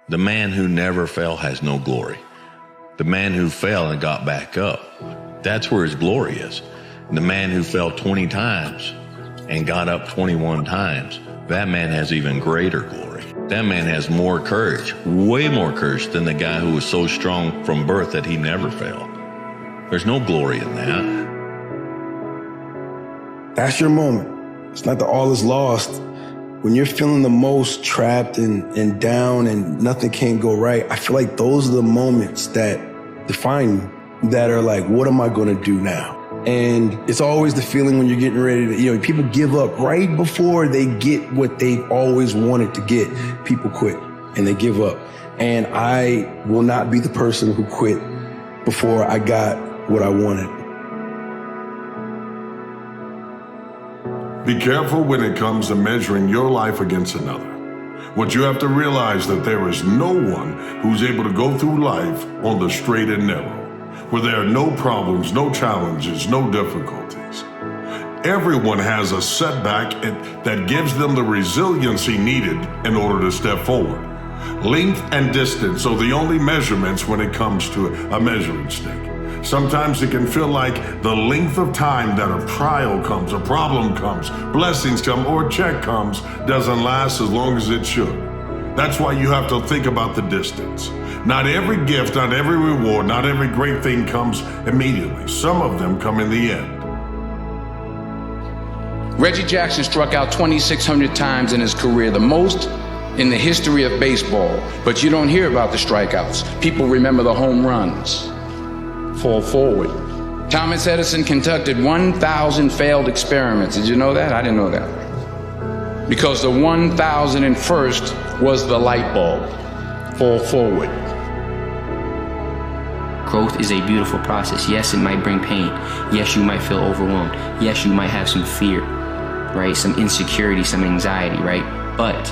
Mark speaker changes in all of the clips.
Speaker 1: The man who never fell has no glory. The man who fell and got back up, that's where his glory is. The man who fell 20 times and got up 21 times, that man has even greater glory. That man has more courage, way more courage than the guy who was so strong from birth that he never fell. There's no glory in that.
Speaker 2: That's your moment. It's not that all is lost. When you're feeling the most trapped and down and nothing can go right, I feel like those are the moments that define you, that are like, what am I gonna do now? And it's always the feeling when you're getting ready to, people give up right before they get what they've always wanted to get. People quit and they give up. And I will not be the person who quit before I got what I wanted.
Speaker 3: Be careful when it comes to measuring your life against another. What you have to realize that there is no one who's able to go through life on the straight and narrow, where there are no problems, no challenges, no difficulties. Everyone has a setback that gives them the resiliency needed in order to step forward. Length and distance are the only measurements when it comes to a measuring stick. Sometimes it can feel like the length of time that a trial comes, a problem comes, blessings come, or a check comes doesn't last as long as it should. That's why you have to think about the distance. Not every gift, not every reward, not every great thing comes immediately. Some of them come in the end.
Speaker 4: Reggie Jackson struck out 2,600 times in his career, the most in the history of baseball. But you don't hear about the strikeouts. People remember the home runs. Fall forward. Thomas Edison conducted 1,000 failed experiments. Did you know that? I didn't know that. Because the 1,001st was the light bulb. Fall forward.
Speaker 5: Growth is a beautiful process. Yes, it might bring pain. Yes, you might feel overwhelmed. Yes, you might have some fear, right? Some insecurity, some anxiety, right? But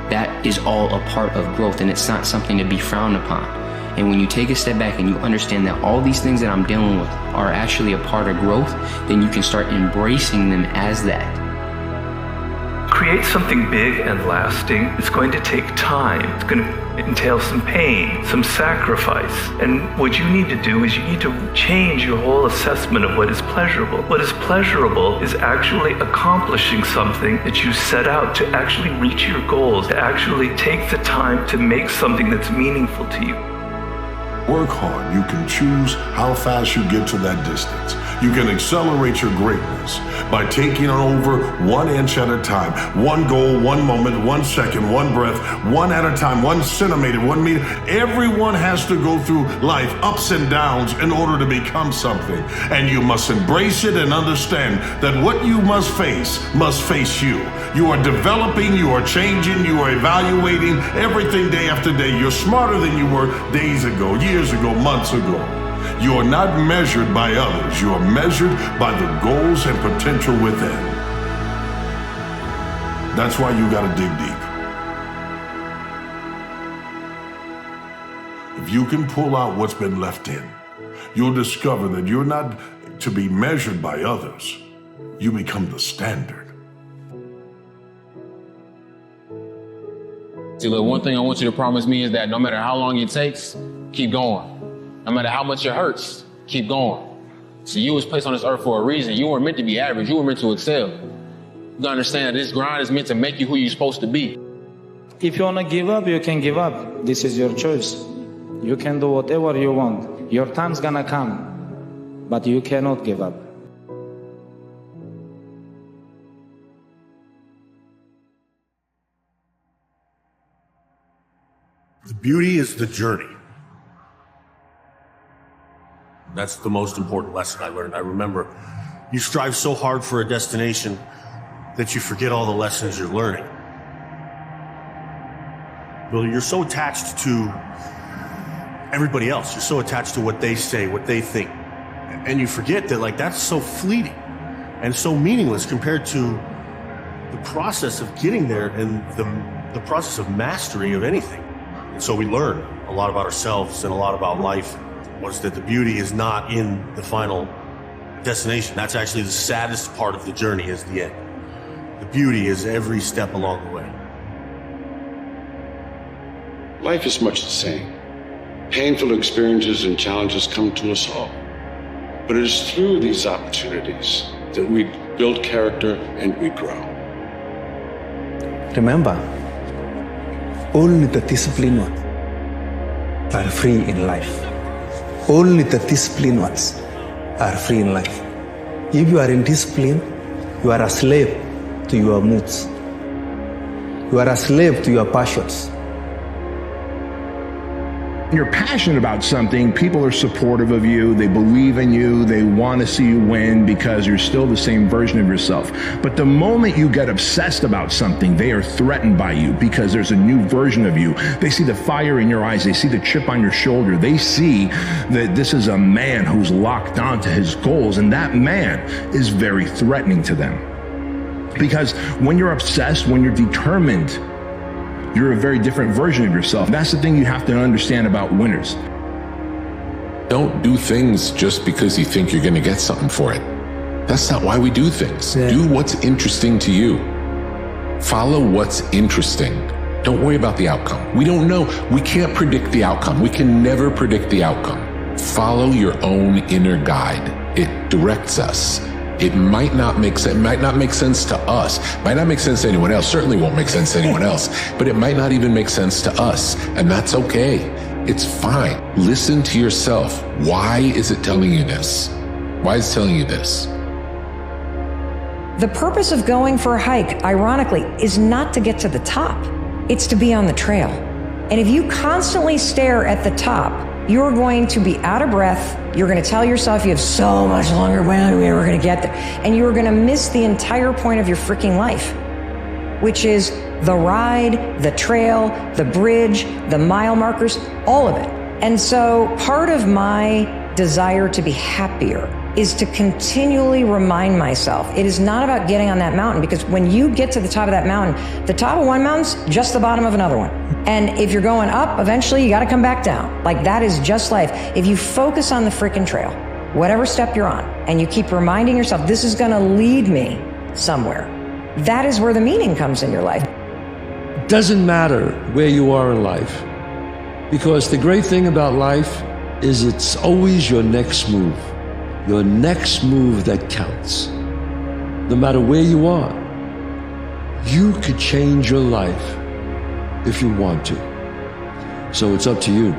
Speaker 5: that is all a part of growth, and it's not something to be frowned upon. And when you take a step back and you understand that all these things that I'm dealing with are actually a part of growth, then you can start embracing them as that.
Speaker 6: Create something big and lasting. It's going to take time. It's going to entail some pain, some sacrifice. And what you need to do is you need to change your whole assessment of what is pleasurable. What is pleasurable is actually accomplishing something that you set out to actually reach your goals, to actually take the time to make something that's meaningful to you.
Speaker 3: Work hard. You can choose how fast you get to that distance. You can accelerate your greatness by taking it over 1 inch at a time. One goal, one moment, 1 second, one breath, one at a time, 1 centimeter, 1 meter. Everyone has to go through life, ups and downs, in order to become something. And you must embrace it and understand that what you must face you. You are developing, you are changing, you are evaluating everything day after day. You're smarter than you were days ago, years ago, months ago. You are not measured by others. You are measured by the goals and potential within. That's why you gotta dig deep. If you can pull out what's been left in, you'll discover that you're not to be measured by others. You become the standard.
Speaker 7: See, look, one thing I want you to promise me is that no matter how long it takes, keep going. No matter how much it hurts, keep going. So you was placed on this earth for a reason. You weren't meant to be average. You were meant to excel. You gotta understand that this grind is meant to make you who you're supposed to be.
Speaker 8: If you wanna give up, you can give up. This is your choice. You can do whatever you want. Your time's gonna come, but you cannot give up.
Speaker 9: The beauty is the journey. That's the most important lesson I learned. I remember you strive so hard for a destination that you forget all the lessons you're learning. Well, you're so attached to everybody else. You're so attached to what they say, what they think. And you forget that, like, that's so fleeting and so meaningless compared to the process of getting there and the process of mastery of anything. And so we learn a lot about ourselves and a lot about life. Was that the beauty is not in the final destination. That's actually the saddest part of the journey, is the end. The beauty is every step along the way.
Speaker 10: Life is much the same. Painful experiences and challenges come to us all. But it is through these opportunities that we build character and we grow.
Speaker 11: Remember, only the disciplined ones are free in life. Only the disciplined ones are free in life. If you are in discipline, you are a slave to your moods. You are a slave to your passions.
Speaker 12: You're passionate about something, people are supportive of you, they believe in you, they want to see you win because you're still the same version of yourself. But the moment you get obsessed about something, they are threatened by you because there's a new version of you. They see the fire in your eyes, they see the chip on your shoulder, they see that this is a man who's locked onto his goals, and that man is very threatening to them. Because when you're obsessed, when you're determined, you're a very different version of yourself. That's the thing you have to understand about winners.
Speaker 13: Don't do things just because you think you're going to get something for it. That's not why we do things.
Speaker 11: Yeah.
Speaker 13: Do what's interesting to you. Follow what's interesting. Don't worry about the outcome. We don't know. We can't predict the outcome. We can never predict the outcome. Follow your own inner guide. It directs us. It might not make sense. It might not make sense to us. Might not make sense to anyone else. Certainly won't make sense to anyone else. But it might not even make sense to us. And that's okay. It's fine. Listen to yourself. Why is it telling you this? Why is it telling you this?
Speaker 14: The purpose of going for a hike, ironically, is not to get to the top. It's to be on the trail. And if you constantly stare at the top, you're going to be out of breath. You're going to tell yourself you have so much longer way, we're going to get there. And you're going to miss the entire point of your freaking life, which is the ride, the trail, the bridge, the mile markers, all of it. And so part of my desire to be happier is to continually remind myself it is not about getting on that mountain, because when you get to the top of that mountain, the top of one mountain's just the bottom of another one. And if you're going up, eventually you got to come back down. Like, that is just life. If you focus on the freaking trail, whatever step you're on, and you keep reminding yourself, this is going to lead me somewhere, that is where the meaning comes in your life.
Speaker 15: It doesn't matter where you are in life, because the great thing about life is it's always your next move. Your next move that counts. No matter where you are, you could change your life if you want to. So it's up to you.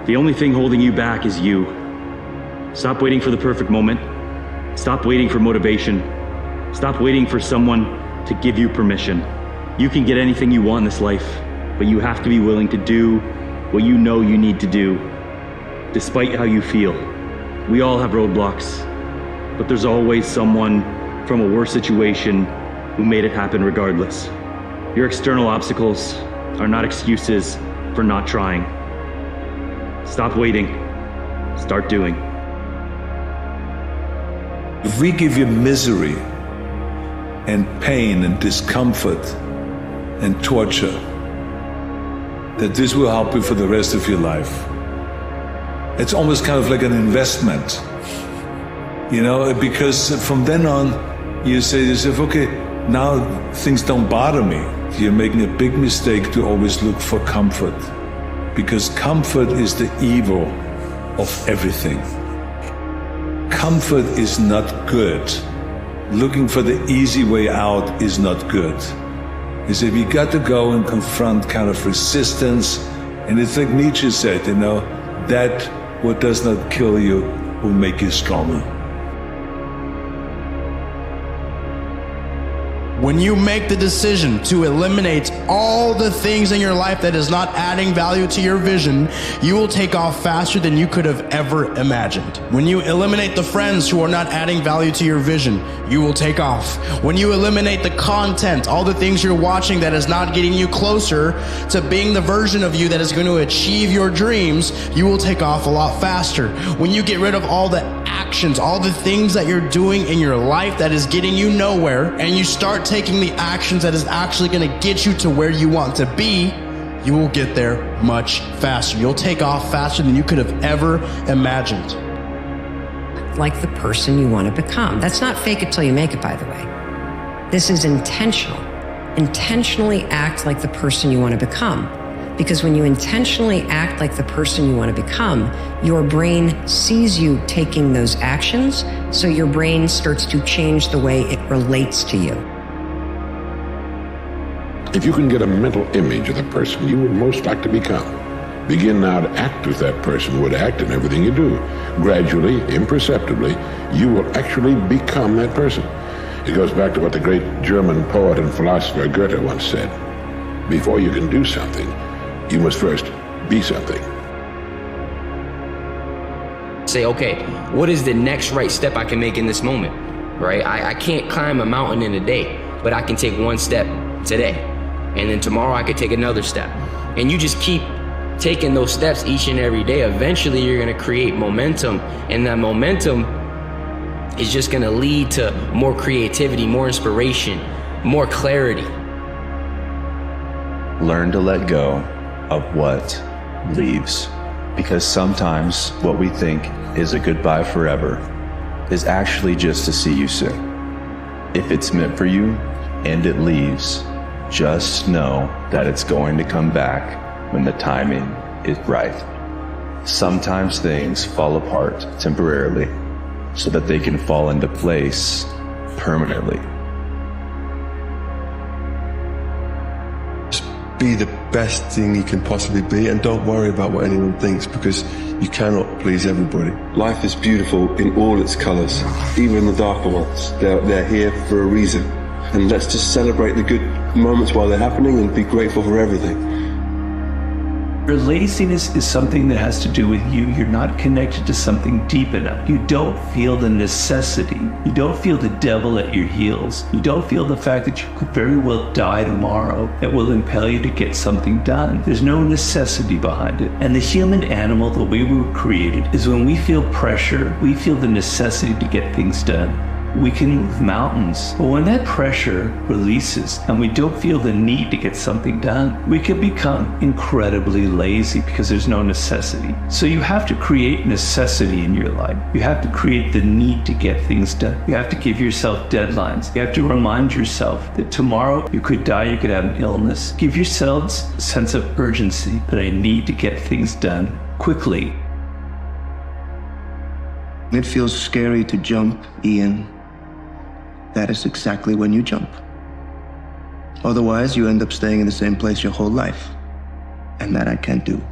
Speaker 16: The only thing holding you back is you. Stop waiting for the perfect moment. Stop waiting for motivation. Stop waiting for someone to give you permission. You can get anything you want in this life, but you have to be willing to do what you know you need to do, despite how you feel. We all have roadblocks, but there's always someone from a worse situation who made it happen regardless. Your external obstacles are not excuses for not trying. Stop waiting, start doing.
Speaker 17: If we give you misery and pain and discomfort and torture, that this will help you for the rest of your life. It's almost kind of like an investment, you know, because from then on, you say to yourself, okay, now things don't bother me. You're making a big mistake to always look for comfort, because comfort is the evil of everything. Comfort is not good. Looking for the easy way out is not good. He said, you got to go and confront kind of resistance. And it's like Nietzsche said, you know, that what does not kill you will make you stronger.
Speaker 18: When you make the decision to eliminate all the things in your life that is not adding value to your vision, you will take off faster than you could have ever imagined. When you eliminate the friends who are not adding value to your vision, you will take off. When you eliminate the content, all the things you're watching that is not getting you closer to being the version of you that is going to achieve your dreams, you will take off a lot faster. When you get rid of all the actions, all the things that you're doing in your life that is getting you nowhere, and you start taking the actions that is actually going to get you to where you want to be, you will get there much faster. You'll take off faster than you could have ever imagined.
Speaker 14: Like the person you want to become. That's not fake it till you make it, by the way. This is intentional. intentionally act like the person you want to become. Because when you intentionally act like the person you want to become, your brain sees you taking those actions, so your brain starts to change the way it relates to you.
Speaker 13: If you can get a mental image of the person you would most like to become, begin now to act as that person would act in everything you do. Gradually, imperceptibly, you will actually become that person. It goes back to what the great German poet and philosopher Goethe once said. Before you can do something, you must first be something.
Speaker 5: Say, okay, what is the next right step I can make in this moment, right? I can't climb a mountain in a day, but I can take one step today. And then tomorrow I could take another step. And you just keep taking those steps each and every day. Eventually you're gonna create momentum, and that momentum is just gonna lead to more creativity, more inspiration, more clarity.
Speaker 19: Learn to let go of what leaves. Because sometimes what we think is a goodbye forever is actually just to see you soon. If it's meant for you and it leaves, just know that it's going to come back when the timing is right. Sometimes things fall apart temporarily so that they can fall into place permanently.
Speaker 20: Be the best thing you can possibly be, and don't worry about what anyone thinks, because you cannot please everybody. Life is beautiful in all its colors, even the darker ones. They're here for a reason. And let's just celebrate the good moments while they're happening and be grateful for everything.
Speaker 21: Your laziness is something that has to do with you. You're not connected to something deep enough. You don't feel the necessity. You don't feel the devil at your heels. You don't feel the fact that you could very well die tomorrow that will impel you to get something done. There's no necessity behind it. And the human animal, the way we were created, is when we feel pressure, we feel the necessity to get things done. We can move mountains. But when that pressure releases and we don't feel the need to get something done, we can become incredibly lazy because there's no necessity. So you have to create necessity in your life. You have to create the need to get things done. You have to give yourself deadlines. You have to remind yourself that tomorrow you could die, you could have an illness. Give yourselves a sense of urgency that I need to get things done quickly.
Speaker 22: It feels scary to jump, Ian. That is exactly when you jump. Otherwise, you end up staying in the same place your whole life. And that I can't do.